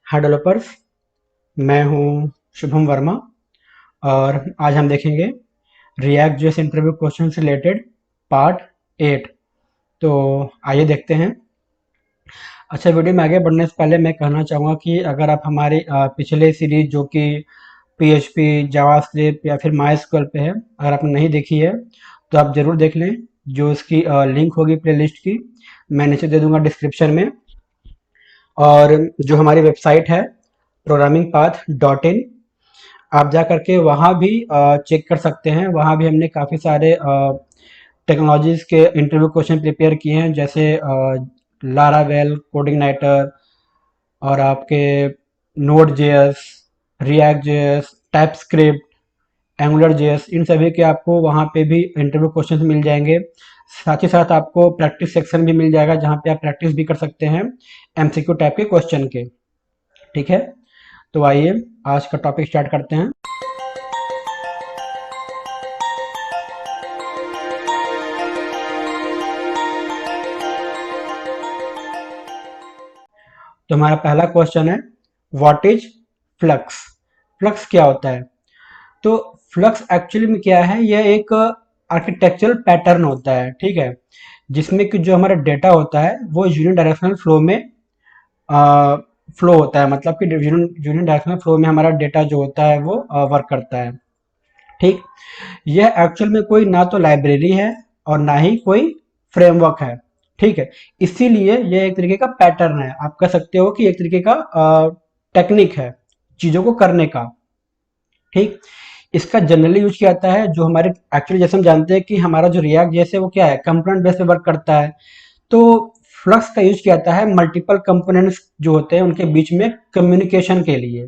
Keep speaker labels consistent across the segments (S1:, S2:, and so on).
S1: हाय developers. मैं हूं शुभम वर्मा और आज हम देखेंगे रिएक्ट जेएस इंटरव्यू क्वेश्चन से रिलेटेड पार्ट 8। तो आइए देखते हैं। अच्छा, वीडियो में आगे बढ़ने से पहले मैं कहना चाहूँगा कि अगर आप हमारे पिछले सीरीज जो कि पीएचपी जावास्क्रिप्ट या फिर माइस्क्ल पे है, अगर आपने नहीं देखी है तो आप ज़रूर देख लें। जो इसकी लिंक होगी प्लेलिस्ट की, मैं नीचे दे दूंगा डिस्क्रिप्शन में। और जो हमारी वेबसाइट है प्रोग्रामिंग पाथ डॉट इन, आप जा करके वहाँ भी चेक कर सकते हैं। वहाँ भी हमने काफ़ी सारे टेक्नोलॉजीज के इंटरव्यू क्वेश्चन प्रिपेयर किए हैं, जैसे लारावेल, कोडिंग नाइटर और आपके node JS, react JS, TypeScript, angular JS, इन सभी के आपको वहाँ पे भी इंटरव्यू क्वेश्चन मिल जाएंगे। साथ ही साथ आपको प्रैक्टिस सेक्शन भी मिल जाएगा, जहाँ पे आप प्रैक्टिस भी कर सकते हैं एमसीक्यू टाइप के क्वेश्चन के। ठीक है, तो आइए आज का टॉपिक स्टार्ट करते हैं। तो हमारा पहला क्वेश्चन है, व्हाट इज फ्लक्स। फ्लक्स क्या होता है? तो फ्लक्स एक्चुअली में क्या है, यह एक आर्किटेक्चरल पैटर्न होता है, ठीक है, जिसमें कि जो हमारा डेटा होता है वो यूनिडायरेक्शनल फ्लो में फ्लो होता है। मतलब कि यूनिडायरेक्शनल फ्लो में हमारा डेटा जो होता है वो वर्क करता है। ठीक, यह एक्चुअल में कोई ना तो लाइब्रेरी है और ना ही कोई फ्रेमवर्क है। ठीक है, इसीलिए यह एक तरीके का पैटर्न है। आप कह सकते हो कि एक तरीके का टेक्निक है चीजों को करने का। ठीक, इसका जनरली यूज किया जाता है जो हमारे एक्चुअली, जैसे हम जानते हैं कि हमारा जो रिएक्ट जैसे वो क्या है, कंपोनेंट बेस पे वर्क करता है। तो फ्लक्स का यूज किया जाता है मल्टीपल कंपोनेंट्स जो होते हैं उनके बीच में कम्युनिकेशन के लिए।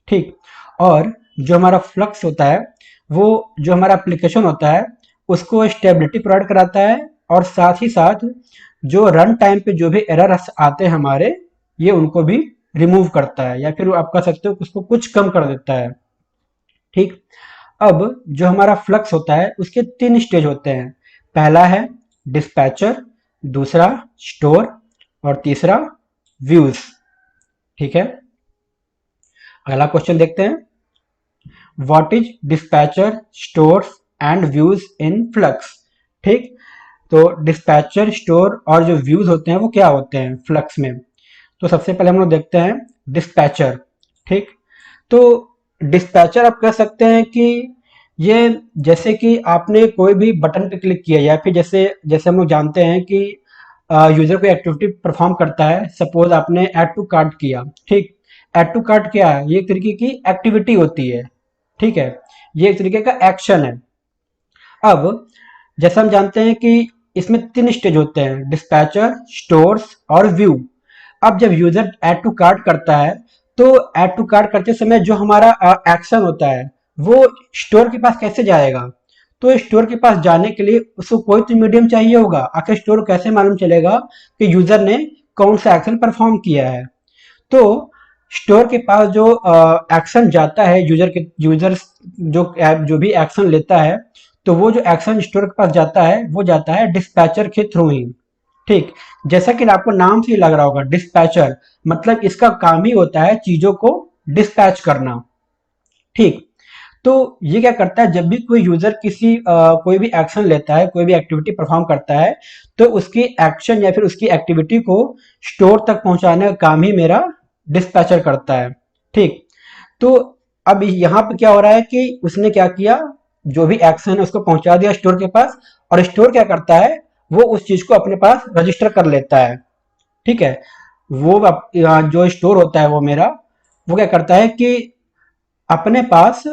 S1: ठीक, और जो हमारा फ्लक्स होता है वो जो हमारा एप्लीकेशन होता है उसको स्टेबिलिटी प्रोवाइड कराता है, और साथ ही साथ जो रन टाइम पे जो भी एरर आते हैं हमारे, ये उनको भी रिमूव करता है, या फिर आप कह सकते हो कि उसको कुछ कम कर देता है। ठीक, अब जो हमारा फ्लक्स होता है उसके 3 स्टेज होते हैं। पहला है डिस्पैचर, दूसरा स्टोर और तीसरा व्यूज। ठीक है, अगला क्वेश्चन देखते हैं। What is dispatcher, stores and views in flux. ठीक, तो डिस्पैचर, स्टोर और जो व्यूज होते हैं वो क्या होते हैं फ्लक्स में। तो सबसे पहले हम लोग देखते हैं डिस्पैचर। ठीक, तो डिस्पैचर आप कह सकते हैं कि ये जैसे कि आपने कोई भी बटन पे क्लिक किया, या फिर जैसे जैसे हम लोग जानते हैं कि यूजर कोई एक्टिविटी परफॉर्म करता है। सपोज आपने ऐड टू कार्ट किया। ठीक, ऐड टू कार्ट क्या है, ये एक तरीके की एक्टिविटी होती है। ठीक है, ये एक तरीके का एक्शन है। अब जैसा हम जानते हैं कि इसमें 3 स्टेज होते हैं, डिस्पैचर, स्टोर्स और व्यू। अब जब यूजर ऐड टू कार्ट करता है, तो ऐड टू कार्ट करते समय जो हमारा एक्शन होता है वो स्टोर के पास कैसे जाएगा। तो स्टोर के पास जाने के लिए उसको कोई तो मीडियम चाहिए होगा। आखिर स्टोर कैसे मालूम चलेगा कि यूजर ने कौन सा एक्शन परफॉर्म किया है। तो स्टोर के पास जो एक्शन जाता है, यूजर जो भी एक्शन लेता है, तो वो जो एक्शन स्टोर के पास जाता है वो जाता है डिस्पैचर के थ्रू ही। ठीक, जैसा कि आपको नाम से ही लग रहा होगा, डिस्पैचर मतलब इसका काम ही होता है चीजों को डिस्पैच करना। ठीक, तो ये क्या करता है, जब भी कोई यूजर कोई भी एक्शन लेता है, कोई भी एक्टिविटी परफॉर्म करता है, तो उसकी एक्शन या फिर उसकी एक्टिविटी को स्टोर तक पहुंचाने का काम ही मेरा डिस्पैचर करता है। ठीक, तो अब यहाँ पे क्या हो रहा है कि उसने क्या किया, जो भी एक्शन है उसको पहुंचा दिया स्टोर के पास, और स्टोर क्या करता है, वो उस चीज को अपने पास रजिस्टर कर लेता है। ठीक है, जो स्टोर होता है वो मेरा, वो क्या करता है कि अपने पास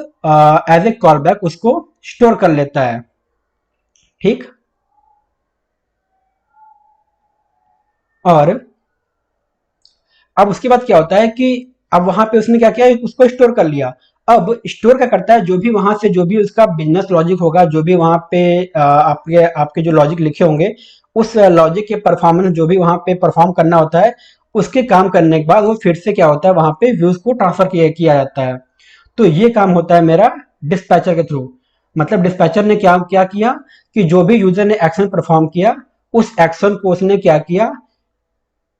S1: एज ए कॉल बैक उसको स्टोर कर लेता है। ठीक, और अब उसके बाद क्या होता है कि अब वहां पे उसने क्या किया, उसको स्टोर कर लिया। अब स्टोर क्या करता है, जो भी वहां से जो भी उसका बिजनेस लॉजिक होगा, जो भी वहां पे आपके आपके जो लॉजिक लिखे होंगे, उस लॉजिक के परफॉर्मेंस जो भी वहां पे परफॉर्म करना होता है, उसके काम करने के बाद वो फिर से क्या होता है, वहां पे व्यूज को ट्रांसफर किया जाता है। तो ये काम होता है मेरा डिस्पैचर के थ्रू। मतलब डिस्पैचर ने क्या क्या किया कि जो भी यूजर ने एक्शन परफॉर्म किया, उस एक्शन को उसने क्या किया,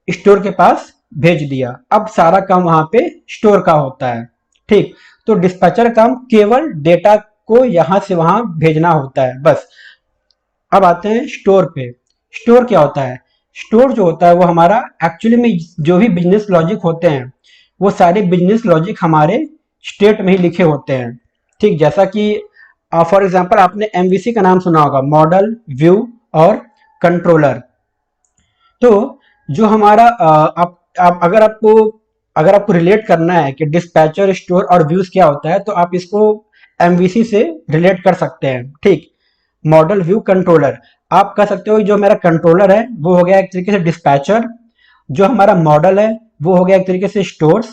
S1: स्टोर के पास भेज दिया। अब सारा काम वहां पे स्टोर का होता है। ठीक, तो डिस्पैचर काम केवल डेटा को यहां से वहां भेजना होता है बस। अब आते हैं स्टोर पे। स्टोर क्या होता है? स्टोर जो होता है वो हमारा एक्चुअली में जो भी बिजनेस लॉजिक होते हैं वो सारे बिजनेस लॉजिक हमारे स्टेट में ही लिखे होते हैं। ठीक, जैसा कि फॉर एग्जांपल आपने एमवीसी का नाम सुना होगा, मॉडल, व्यू और कंट्रोलर। तो जो हमारा आप अगर आपको रिलेट करना है कि डिस्पैचर, स्टोर और व्यूज क्या होता है, तो आप इसको एमवीसी से रिलेट कर सकते हैं। ठीक, मॉडल, व्यू, कंट्रोलर। आप कह सकते हो जो मेरा कंट्रोलर है वो हो गया एक तरीके से डिस्पैचर, जो हमारा मॉडल है वो हो गया एक तरीके से स्टोर्स,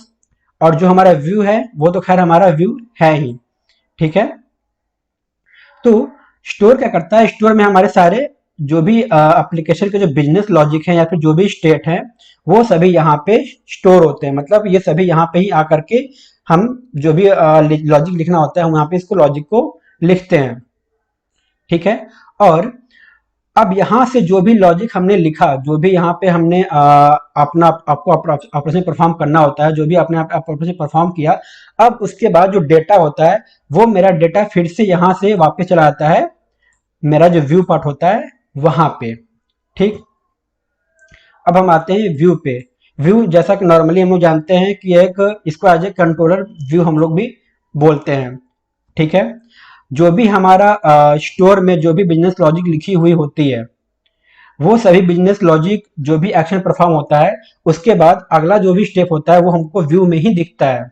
S1: और जो हमारा व्यू है वो तो खैर हमारा व्यू है ही। ठीक है, तो स्टोर क्या करता है? स्टोर में हमारे सारे जो भी एप्लीकेशन के जो बिजनेस लॉजिक है या फिर जो भी स्टेट है वो सभी यहाँ पे स्टोर होते हैं। मतलब ये सभी यहाँ पे ही आकर के हम जो भी लॉजिक लिखना होता है हम यहाँ पे इसको लॉजिक को लिखते हैं। ठीक है, और अब यहाँ से जो भी लॉजिक हमने लिखा, जो भी यहाँ पे हमने अपना आपको ऑपरेशन परफॉर्म करना होता है, जो भी आपने ऑपरेशन परफॉर्म किया, अब उसके बाद जो डेटा होता है वो मेरा डेटा फिर से यहाँ से वापस चला आता है मेरा जो व्यू पार्ट होता है वहां पे। ठीक, अब हम आते हैं व्यू पे। व्यू जैसा कि नॉर्मली हम लोग जानते हैं कि एक इसको एज ए कंट्रोलर व्यू हम लोग भी बोलते हैं। ठीक है, जो भी हमारा स्टोर में जो भी बिजनेस लॉजिक लिखी हुई होती है वो सभी बिजनेस लॉजिक जो भी एक्शन परफॉर्म होता है उसके बाद अगला जो भी स्टेप होता है वो हमको व्यू में ही दिखता है।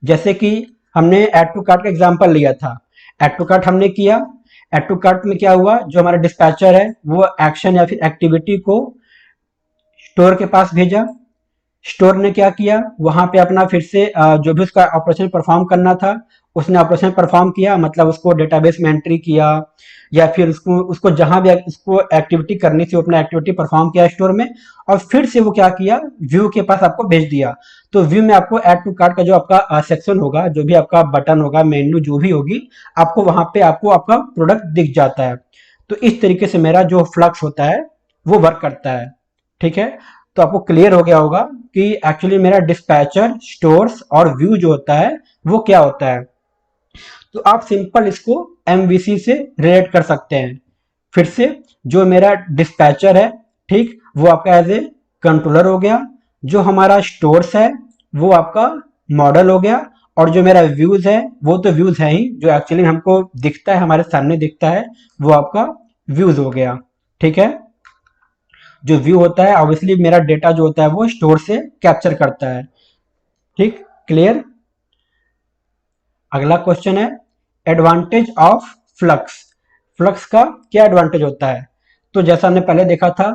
S1: जैसे कि हमने एड टू कार्ट का एग्जांपल लिया था, एड टू कार्ट हमने किया, एड टू कार्ट में क्या हुआ, जो हमारा डिस्पैचर है वो एक्शन या फिर एक्टिविटी को स्टोर के पास भेजा। स्टोर ने क्या किया, वहां पे अपना फिर से जो भी उसका ऑपरेशन परफॉर्म करना था उसने ऑपरेशन परफॉर्म किया, मतलब उसको डेटाबेस में एंट्री किया या फिर उसको उसको जहां भी उसको एक्टिविटी करनी थी वो अपना एक्टिविटी परफॉर्म किया स्टोर में, और फिर से वो क्या किया, व्यू के पास आपको भेज दिया। तो व्यू में आपको ऐड टू कार्ट का जो आपका सेक्शन होगा, जो भी आपका बटन होगा, मेन्यू जो भी होगी, आपको वहां पे आपको आपका प्रोडक्ट दिख जाता है। तो इस तरीके से मेरा जो फ्लक्स होता है वो वर्क करता है। ठीक है, तो आपको क्लियर हो गया होगा कि एक्चुअली मेरा डिस्पैचर, स्टोर्स और व्यू जो होता है वो क्या होता है। तो आप सिंपल इसको एमवीसी से रिलेट कर सकते हैं। फिर से, जो मेरा डिस्पैचर है, ठीक, वो आपका एज ए कंट्रोलर हो गया, जो हमारा स्टोर्स है वो आपका मॉडल हो गया, और जो मेरा व्यूज है वो तो व्यूज है ही, जो एक्चुअली हमको दिखता है, हमारे सामने दिखता है, वो आपका व्यूज हो गया। ठीक है, जो व्यू होता है ऑब्वियसली मेरा डेटा जो होता है वो स्टोर से कैप्चर करता है। ठीक, क्लियर। अगला क्वेश्चन है एडवांटेज ऑफ फ्लक्स। फ्लक्स का क्या एडवांटेज होता है? तो जैसा हमने पहले देखा था,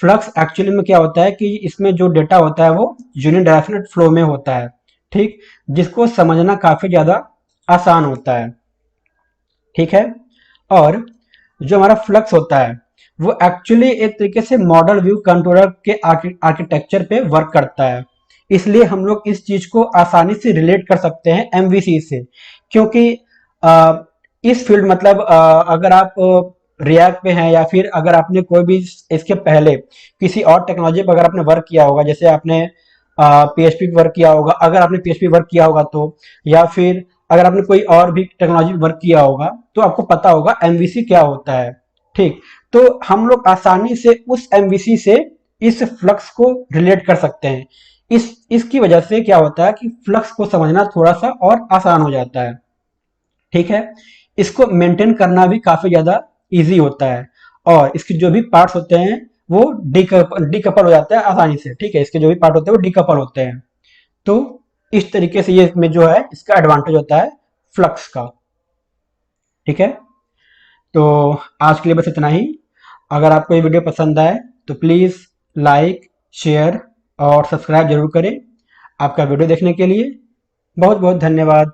S1: फ्लक्स एक्चुअली में क्या होता है कि इसमें जो डेटा होता है वो यूनिडायरेक्शनल फ्लो में होता है। ठीक, जिसको समझना काफी ज्यादा आसान होता है। ठीक है, और जो हमारा फ्लक्स होता है वो एक्चुअली एक तरीके से मॉडल व्यू कंट्रोलर के आर्किटेक्चर पे वर्क करता है। इसलिए हम लोग इस चीज को आसानी से रिलेट कर सकते हैं एमवीसी से, क्योंकि इस फील्ड मतलब अगर आप रिएक्ट पे हैं या फिर अगर आपने कोई भी इसके पहले किसी और टेक्नोलॉजी पर अगर आपने वर्क किया होगा, जैसे आपने पीएचपी वर्क किया होगा, अगर आपने पीएचपी वर्क किया होगा तो, या फिर अगर आपने कोई और भी टेक्नोलॉजी वर्क किया होगा तो आपको पता होगा एमवीसी क्या होता है। ठीक, तो हम लोग आसानी से उस एमवीसी से इस फ्लक्स को रिलेट कर सकते हैं। इसकी वजह से क्या होता है कि फ्लक्स को समझना थोड़ा सा और आसान हो जाता है। ठीक है, इसको मेंटेन करना भी काफी ज्यादा इजी होता है, और इसके जो भी पार्ट्स होते हैं वो डिकपल हो जाता है आसानी से। ठीक है, इसके जो भी पार्ट होते हैं वो डिकपल होते हैं। तो इस तरीके से ये इसमें जो है इसका एडवांटेज होता है फ्लक्स का। ठीक है, तो आज के लिए बस इतना ही। अगर आपको ये वीडियो पसंद आए तो प्लीज़ लाइक, शेयर और सब्सक्राइब जरूर करें। आपका वीडियो देखने के लिए बहुत बहुत धन्यवाद।